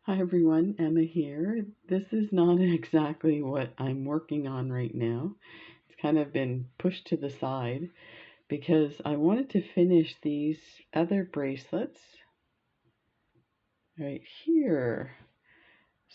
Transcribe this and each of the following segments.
Hi everyone, Emma here. This is not exactly what I'm working on right now. It's kind of been pushed to the side because I wanted to finish these other bracelets right here.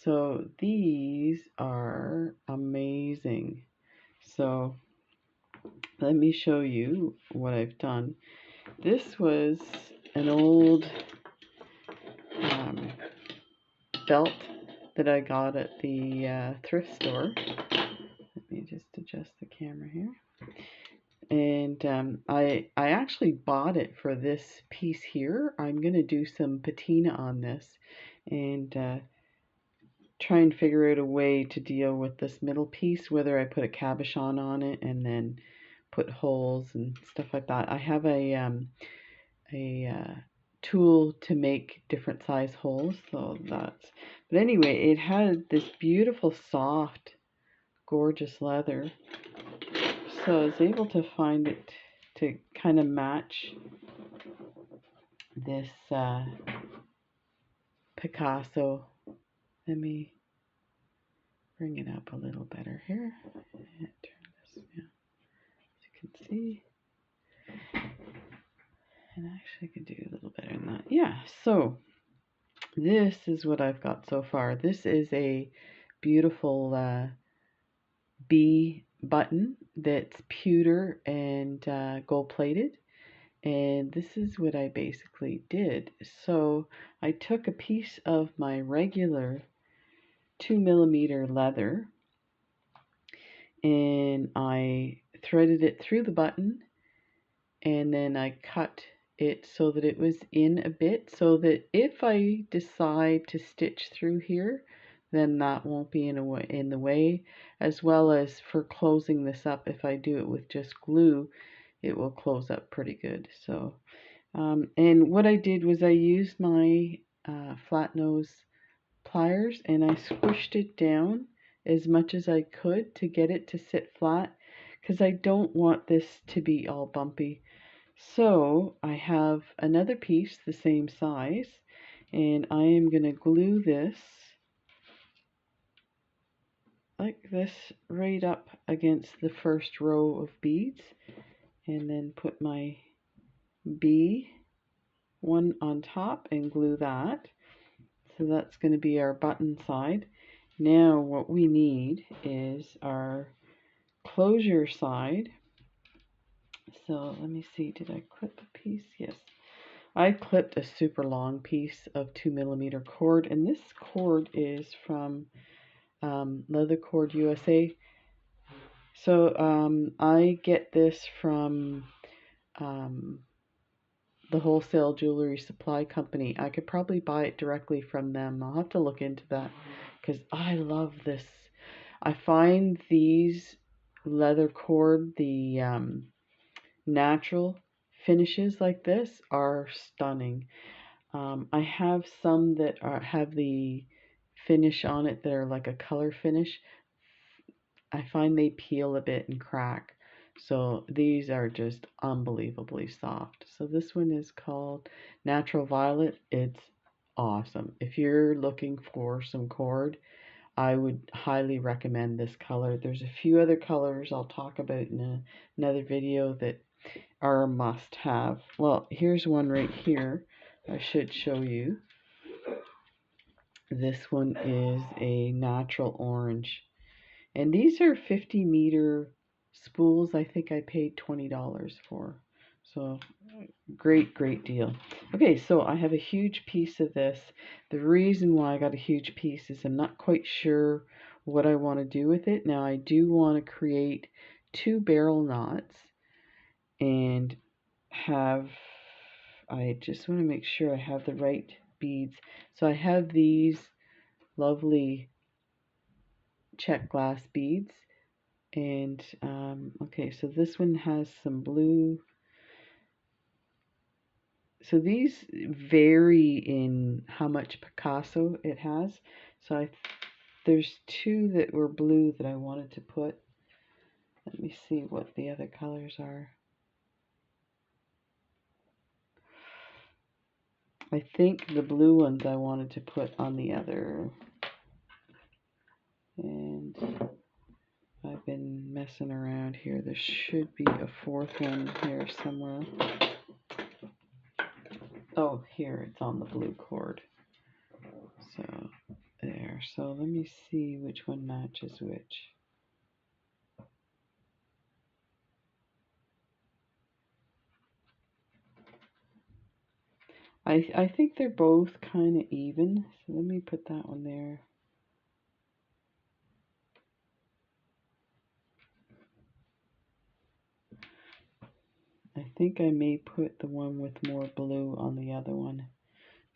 So these are amazing. So let me show you what I've done. This was an old belt that I got at the thrift store. Let me just adjust the camera here. And I actually bought it for this piece here. I'm going to do some patina on this and try and figure out a way to deal with this middle piece, whether I put a cabochon on it and then put holes and stuff like that. I have a tool to make different size holes, so that's, but anyway, it had this beautiful soft gorgeous leather, so I was able to find it to kind of match this Picasso. Let me bring it up a little better here and turn this, yeah, as you can see, and actually I could do a little better than that. Yeah, so this is what I've got so far. This is a beautiful B button that's pewter and gold plated. And this is what I basically did. So I took a piece of my regular 2mm leather and I threaded it through the button, and then I cut it so that it was in a bit, so that if I decide to stitch through here, then that won't be in the way, as well as for closing this up. If I do it with just glue, it will close up pretty good. So and what I did was I used my flat nose pliers and I squished it down as much as I could to get it to sit flat, because I don't want this to be all bumpy. So I have another piece the same size, and I am going to glue this like this right up against the first row of beads, and then put my B one on top and glue that. So that's going to be our button side. Now what we need is our closure side. So let me see, did I clip a piece? Yes. I clipped a super long piece of 2mm cord, and this cord is from Leather Cord USA. So I get this from the Wholesale Jewelry Supply Company. I could probably buy it directly from them. I'll have to look into that because I love this. I find these leather cord, the natural finishes like this are stunning. I have some that have the finish on it that are like a color finish. I find they peel a bit and crack. So these are just unbelievably soft. So this one is called Natural Violet. It's awesome. If you're looking for some cord, I would highly recommend this color. There's a few other colors I'll talk about in another video that are a must-have. Well, here's one right here I should show you. This one is a natural orange. And these are 50-meter spools. I think I paid $20 for. So great, great deal. Okay, so I have a huge piece of this. The reason why I got a huge piece is I'm not quite sure what I want to do with it. Now I do want to create 2 barrel knots and I just want to make sure I have the right beads. So I have these lovely check glass beads. And okay, so this one has some blue. So these vary in how much Picasso it has. So there's 2 that were blue that I wanted to put. Let me see what the other colors are. I think the blue ones I wanted to put on the other. And I've been messing around here. There should be a fourth one here somewhere. Oh, here, it's on the blue cord. So, there. So let me see which one matches which. I think they're both kind of even. So let me put that one there. I think I may put the one with more blue on the other one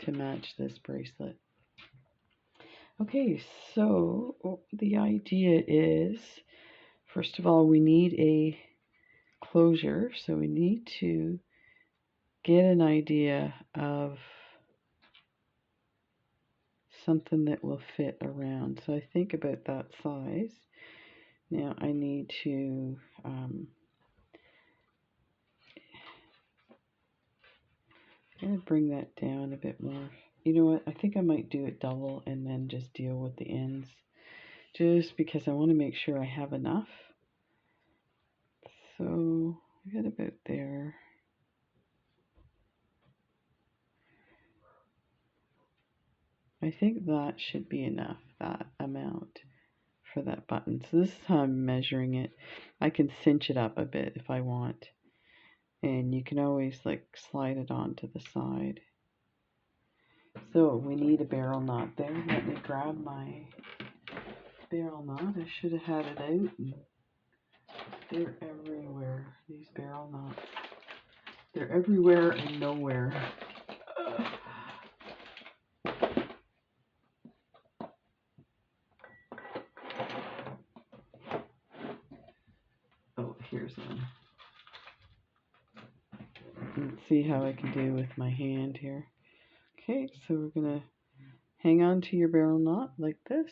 to match this bracelet. Okay, so the idea is, first of all, we need a closure. So we need to get an idea of something that will fit around. So I think about that size. Now I need to bring that down a bit more. You know what? I think I might do it double and then just deal with the ends. Just because I want to make sure I have enough. So I got about there. I think that should be enough, that amount for that button. So this is how I'm measuring it. I can cinch it up a bit if I want. And you can always like slide it onto the side. So we need a barrel knot there. Let me grab my barrel knot. I should have had it out. They're everywhere, these barrel knots. They're everywhere and nowhere. Oh, here's one. Let's see how I can do with my hand here. Okay, so we're going to hang on to your barrel knot like this.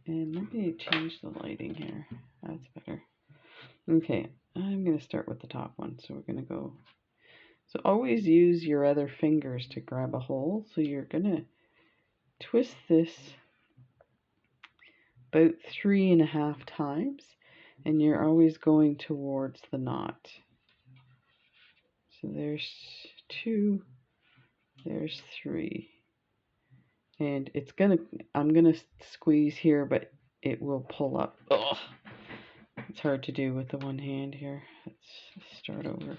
And let me change the lighting here. That's better. Okay, I'm going to start with the top one. So we're going to go. So always use your other fingers to grab a hole. So you're going to twist this about 3.5 times. And you're always going towards the knot. So there's 2, there's 3. And I'm gonna squeeze here, but it will pull up. Ugh. It's hard to do with the one hand here. Let's start over.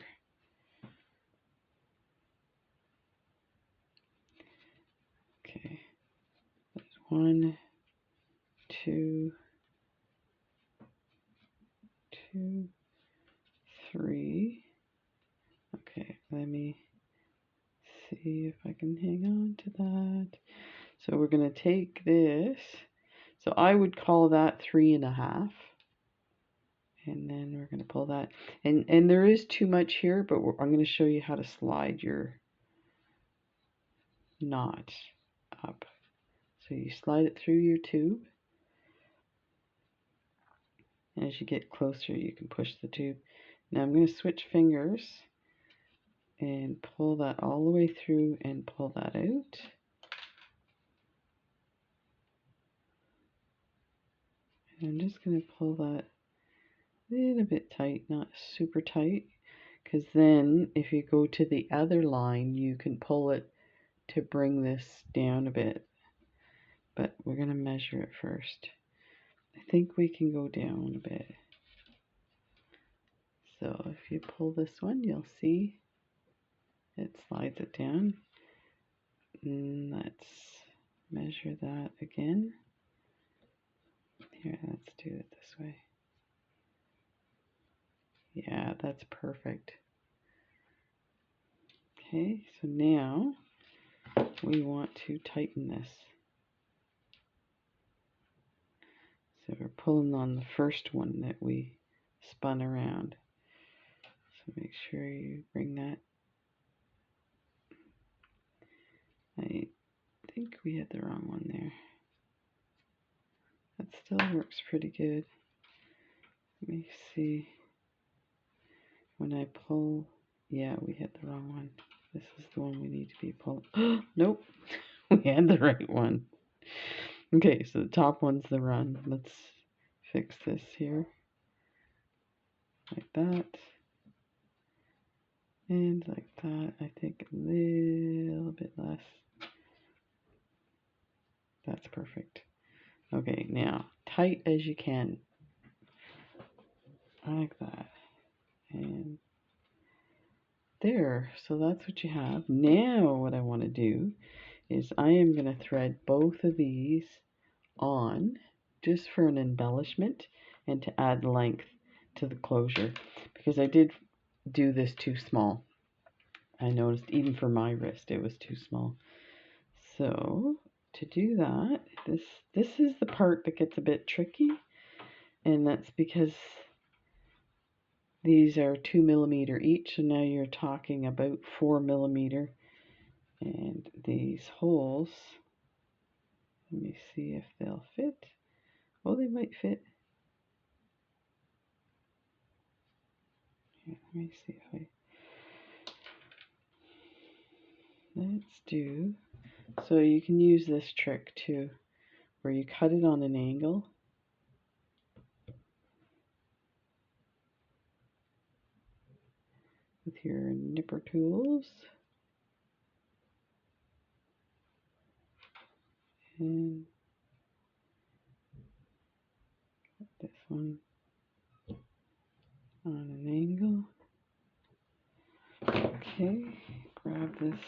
Okay. There's 1, 2, 2, 3. Okay, let me see if I can hang on to that. So we're gonna take this. So I would call that 3.5. And then we're going to pull that. And there is too much here, but I'm going to show you how to slide your knot up. So you slide it through your tube. And as you get closer, you can push the tube. Now I'm going to switch fingers and pull that all the way through and pull that out. And I'm just going to pull that a little bit tight, not super tight. Because then if you go to the other line, you can pull it to bring this down a bit. But we're going to measure it first. I think we can go down a bit. So if you pull this one, you'll see it slides it down. And let's measure that again. Here, let's do it this way. Yeah, that's perfect. Okay, so now we want to tighten this. So we're pulling on the first one that we spun around. So make sure you bring that. I think we had the wrong one there. That still works pretty good. Let me see. When I pull, yeah, we hit the wrong one. This is the one we need to be pulling. Nope, we had the right one. Okay, so the top one's the run. Let's fix this here. Like that. And like that. I think a little bit less. That's perfect. Okay, now tight as you can. Like that. And there. So that's what you have. Now what I want to do is I am going to thread both of these on just for an embellishment and to add length to the closure, because I did do this too small. I noticed even for my wrist it was too small. So to do that, this is the part that gets a bit tricky, and that's because these are 2mm each, and now you're talking about 4mm. And these holes, let me see if they'll fit. Oh, they might fit. Here, let me see if I... Let's do... So you can use this trick too, where you cut it on an angle. With your nipper tools. And this one on an angle. Okay, grab this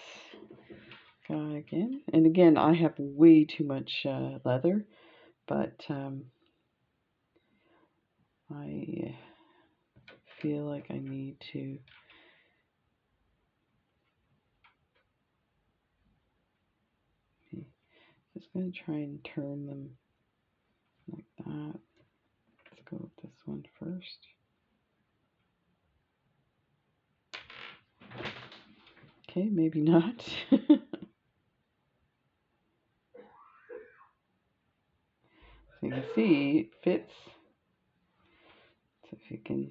guy again. And again, I have way too much leather, but I feel like I need to just going to try and turn them like that. Let's go with this one first. Okay, maybe not. So you can see it fits. So if you can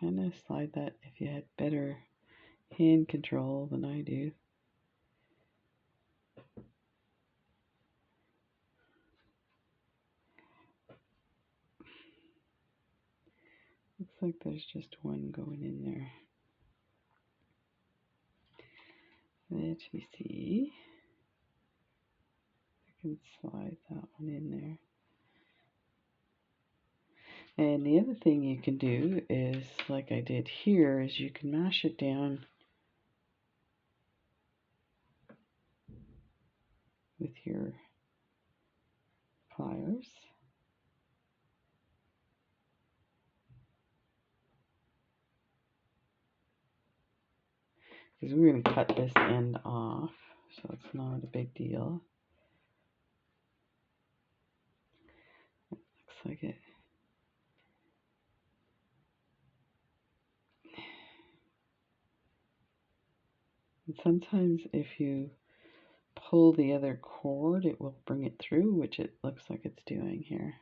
kind of slide that, if you had better hand control than I do. Looks like there's just one going in there. Let me see. I can slide that one in there. And the other thing you can do is, like I did here, is you can mash it down with your pliers. Because we're going to cut this end off, so it's not a big deal. Looks like it. And sometimes if you pull the other cord, it will bring it through, which it looks like it's doing here.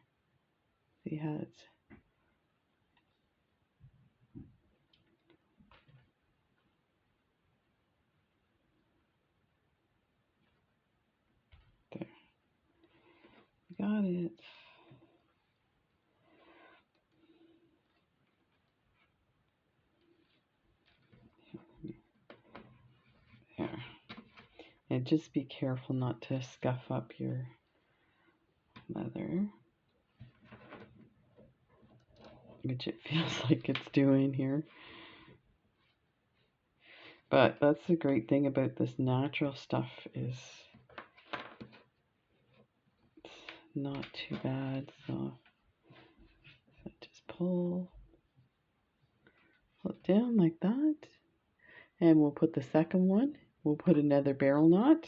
See how it's... There. Got it. There. And just be careful not to scuff up your leather, which it feels like it's doing here. But that's the great thing about this natural stuff, is it's not too bad. So just pull it down like that. And we'll put the second one. We'll put another barrel knot.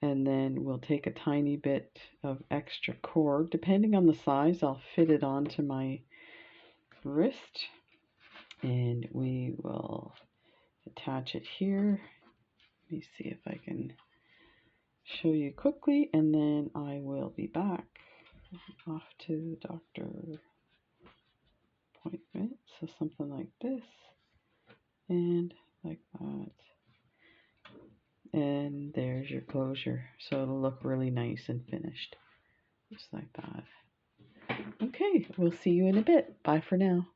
And then we'll take a tiny bit of extra cord. Depending on the size, I'll fit it onto my wrist. And we will attach it here. Let me see if I can show you quickly, and then I will be back. Off to the doctor appointment. So something like this, and like that. And there's your closure. So it'll look really nice and finished. Just like that. Okay, we'll see you in a bit. Bye for now.